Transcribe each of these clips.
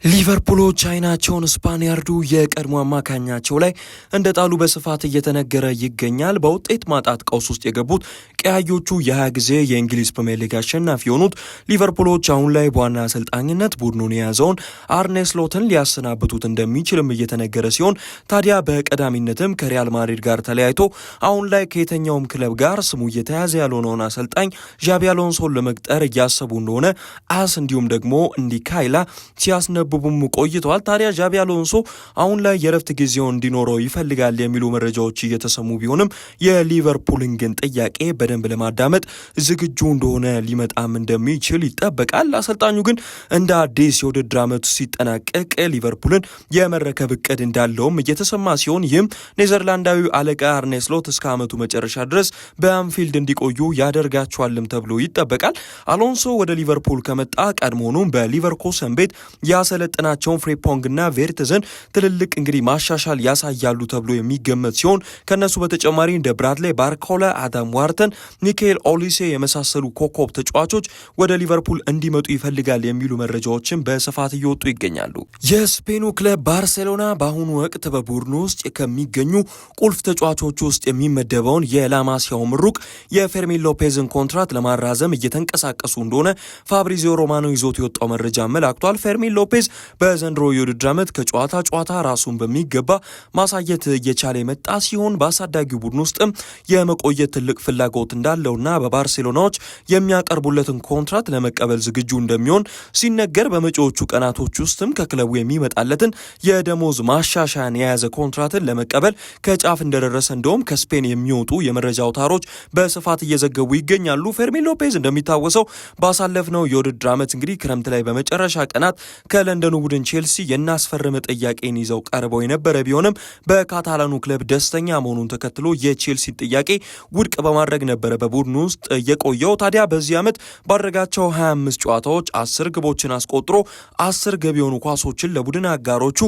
ሊቨርፑሎች አይናቸውን ስፓኒያርዱ የቀድሞ አማካኛቸው ላይ እንደ ጣሉ በስፋት እየተነገረ ይገኛል። በውጤት ማጣት ቀውስ ውስጥ የገቡት ቀያዮቹ የ20 ጊዜ የእንግሊዝ ፕሪሚየር ሊግ አሸናፊ የሆኑት ሊቨርፑሎች አሁን ላይ በዋና አሰልጣኝነት ቡድኑን የያዘውን አርኔ ስሎትን ሊያሰናብቱት እንደሚችልም እየተነገረ ሲሆን ታዲያ በቀዳሚነትም ከሪያል ማድሪድ ጋር ተለያይቶ አሁን ላይ ከየትኛውም ክለብ ጋር ስሙ እየተያዘ ያልሆነውን አሰልጣኝ ዣቢ አሎንሶን ለመቅጠር እያሰቡ እንደሆነ አስ እንዲሁም ደግሞ እንዲካይላ ሲያስነብቡም ቆይተዋል። ታዲያ ዣቢ አሎንሶ አሁን ላይ የረፍት ጊዜው እንዲኖረው ይፈልጋል የሚሉ መረጃዎች እየተሰሙ ቢሆንም የሊቨርፑልን ግን ጥያቄ በደንብ ለማዳመጥ ዝግጁ እንደሆነ ሊመጣም እንደሚችል ይጠበቃል። አሰልጣኙ ግን እንደ አዲስ የውድድር ዓመቱ ሲጠናቀቅ ሊቨርፑልን የመረከብ እቅድ እንዳለውም እየተሰማ ሲሆን ይህም ኔዘርላንዳዊ አለቃ አርኔ ስሎት እስከ ዓመቱ መጨረሻ ድረስ በአንፊልድ እንዲቆዩ ያደርጋቸዋልም ተብሎ ይጠበቃል። አሎንሶ ወደ ሊቨርፑል ከመጣ ቀድሞውኑም በሊቨርኩሰን ቤት ያሰለጥናቸውን ፍሬፖንግና ቬርትዝን ትልልቅ እንግዲህ ማሻሻል ያሳያሉ ተብሎ የሚገመት ሲሆን ከነሱ በተጨማሪ እንደ ብራድሌይ ባርኮላ፣ አዳም ዋርተን፣ ሚካኤል ኦሊሴ የመሳሰሉ ኮከብ ተጫዋቾች ወደ ሊቨርፑል እንዲመጡ ይፈልጋል የሚሉ መረጃዎችን በስፋት እየወጡ ይገኛሉ። የስፔኑ ክለብ ባርሴሎና በአሁኑ ወቅት በቡድኑ ውስጥ ከሚገኙ ቁልፍ ተጫዋቾች ውስጥ የሚመደበውን የላማሲያው ምሩቅ የፌርሚን ሎፔዝን ኮንትራት ለማራዘም እየተንቀሳቀሱ እንደሆነ ፋብሪዚዮ ሮማኖ ይዞት የወጣው መረጃ አመላክቷል። ፌርሚን ሎፔዝ በዘንድሮ የውድድር ዓመት ከጨዋታ ጨዋታ ራሱን በሚገባ ማሳየት እየቻለ የመጣ ሲሆን በአሳዳጊው ቡድን ውስጥም የመቆየት ትልቅ ፍላጎት እንዳለውና በባርሴሎናዎች የሚያቀርቡለትን ኮንትራት ለመቀበል ዝግጁ እንደሚሆን ሲነገር በመጪዎቹ ቀናቶች ውስጥም ከክለቡ የሚመጣለትን የደሞዝ ማሻሻያን የያዘ ኮንትራትን ለመቀበል ከጫፍ እንደደረሰ እንደውም ከስፔን የሚወጡ የመረጃ አውታሮች በስፋት እየዘገቡ ይገኛሉ። ፌርሚን ሎፔዝ እንደሚታወሰው ባሳለፍነው የውድድር ዓመት እንግዲህ ክረምት ላይ በመጨረሻ ቀናት ከለንደኑ ቡድን ቼልሲ የናስፈረመ ጥያቄን ይዘው ቀርበው የነበረ ቢሆንም በካታላኑ ክለብ ደስተኛ መሆኑን ተከትሎ የቼልሲ ጥያቄ ውድቅ በማድረግ ነበረ በቡድኑ ውስጥ የቆየው። ታዲያ በዚህ ዓመት ባደረጋቸው 25 ጨዋታዎች 10 ግቦችን አስቆጥሮ 10 ገቢ የሆኑ ኳሶችን ለቡድን አጋሮቹ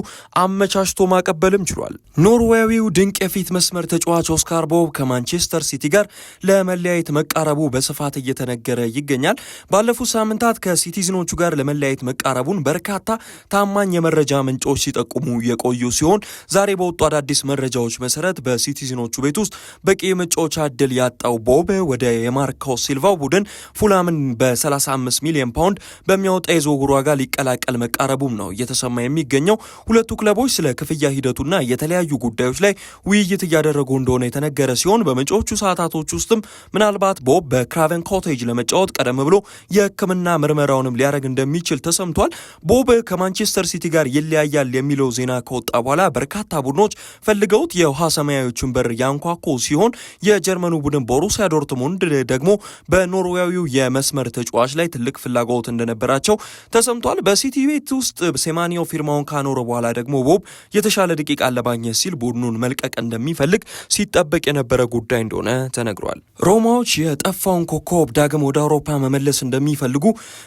አመቻችቶ ማቀበልም ችሏል። ኖርዌያዊው ድንቅ የፊት መስመር ተጫዋች ኦስካር ቦብ ከማንቸስተር ሲቲ ጋር ለመለያየት መቃረቡ በስፋት እየተነገረ ይገኛል። ባለፉት ሳምንታት ከሲቲዝኖቹ ጋር ለመለያየት መቃረቡን በርካታ ታማኝ የመረጃ ምንጮች ሲጠቁሙ የቆዩ ሲሆን ዛሬ በወጡ አዳዲስ መረጃዎች መሰረት በሲቲዝኖቹ ቤት ውስጥ በቂ የመጫወቻ ዕድል ያጣው ቦብ ወደ የማርኮ ሲልቫው ቡድን ፉላምን በ35 ሚሊዮን ፓውንድ በሚያወጣ የዝውውር ዋጋ ሊቀላቀል መቃረቡም ነው እየተሰማ የሚገኘው። ሁለቱ ክለቦች ስለ ክፍያ ሂደቱና የተለያዩ ጉዳዮች ላይ ውይይት እያደረጉ እንደሆነ የተነገረ ሲሆን በመጪዎቹ ሰዓታቶች ውስጥም ምናልባት ቦብ በክራቨን ኮቴጅ ለመጫወት ቀደም ብሎ የሕክምና ምርመራውንም ሊያደርግ እንደሚችል ተሰምቷል። ቦብ ከማንቸስተር ሲቲ ጋር ይለያያል የሚለው ዜና ከወጣ በኋላ በርካታ ቡድኖች ፈልገውት የውሃ ሰማያዊዎቹን በር ያንኳኩ ሲሆን የጀርመኑ ቡድን ቦሩሲያ ዶርትሙንድ ደግሞ በኖርዌያዊው የመስመር ተጫዋች ላይ ትልቅ ፍላጎት እንደነበራቸው ተሰምቷል። በሲቲ ቤት ውስጥ ሴማኒዮ ፊርማውን ካኖረ በኋላ ደግሞ ቦብ የተሻለ ደቂቃ ለማግኘት ሲል ቡድኑን መልቀቅ እንደሚፈልግ ሲጠበቅ የነበረ ጉዳይ እንደሆነ ተነግሯል። ሮማዎች የጠፋውን ኮከብ ዳግም ወደ አውሮፓ መመለስ እንደሚፈልጉ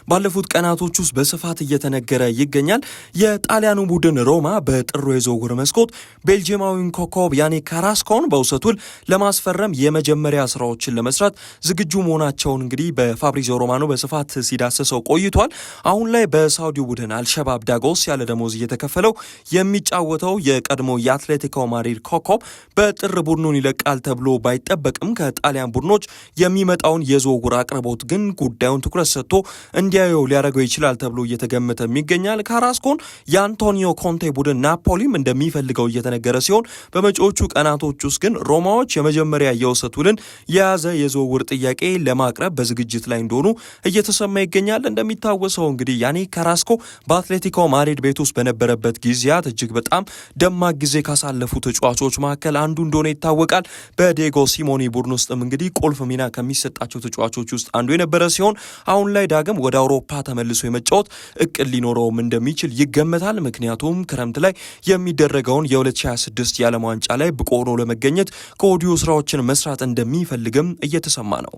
ባለፉት ቀናቶች ውስጥ በስፋት እየተነገረ ይገኛል። የጣሊያኑ ቡድን ሮማ በጥሩ የዝውውር መስኮት ቤልጂየማዊውን ኮከብ ያኒክ ካራስኮን በውሰት ውል ለማስፈረም የመጀመሪያ ስራዎችን ለመስራት ዝግጁ መሆናቸውን እንግዲህ በፋብሪዚዮ ሮማኖ በስፋት ሲዳሰሰው ቆይቷል። አሁን ላይ በሳውዲው ቡድን አልሸባብ ዳጎስ ያለ ደሞዝ እየተከፈለው የሚጫወተው የቀድሞ የአትሌቲኮ ማድሪድ ኮከብ በጥር ቡድኑን ይለቃል ተብሎ ባይጠበቅም ከጣሊያን ቡድኖች የሚመጣውን የዝውውር አቅርቦት ግን ጉዳዩን ትኩረት ሰጥቶ እንዲያየው ሊያደርገው ይችላል ተብሎ እየተገመተ ይገኛል። ካራስኮን የአንቶኒዮ ኮንቴ ቡድን ናፖሊም እንደሚፈልገው እየተነገረ ሲሆን በመጪዎቹ ቀናቶች ውስጥ ግን ሮማዎች የመጀመሪያ የውሰት ውልን የያዘ የዝውውር ጥያቄ ለማቅረብ በዝግጅት ላይ እንደሆኑ እየተሰማ ይገኛል። እንደሚታወሰው እንግዲህ ያኒክ ካራስኮ በአትሌቲኮ ማድሪድ ቤት ውስጥ በነበረበት ጊዜያት እጅግ በጣም ደማቅ ጊዜ ካሳለፉ ተጫዋቾች መካከል አንዱ እንደሆነ ይታወቃል። በዲየጎ ሲሞኒ ቡድን ውስጥም እንግዲህ ቁልፍ ሚና ከሚሰጣቸው ተጫዋቾች ውስጥ አንዱ የነበረ ሲሆን አሁን ላይ ዳግም ወደ አውሮፓ ተመልሶ የመጫወት እቅድ ሊኖረውም እንደሚችል ይገመታል። ምክንያቱም ክረምት ላይ የሚደረገውን የ2026 የዓለም ዋንጫ ላይ ብቁ ሆኖ ለመገኘት ከወዲሁ ስራዎችን መስራት እንደሚፈልግም እየተሰማ ነው።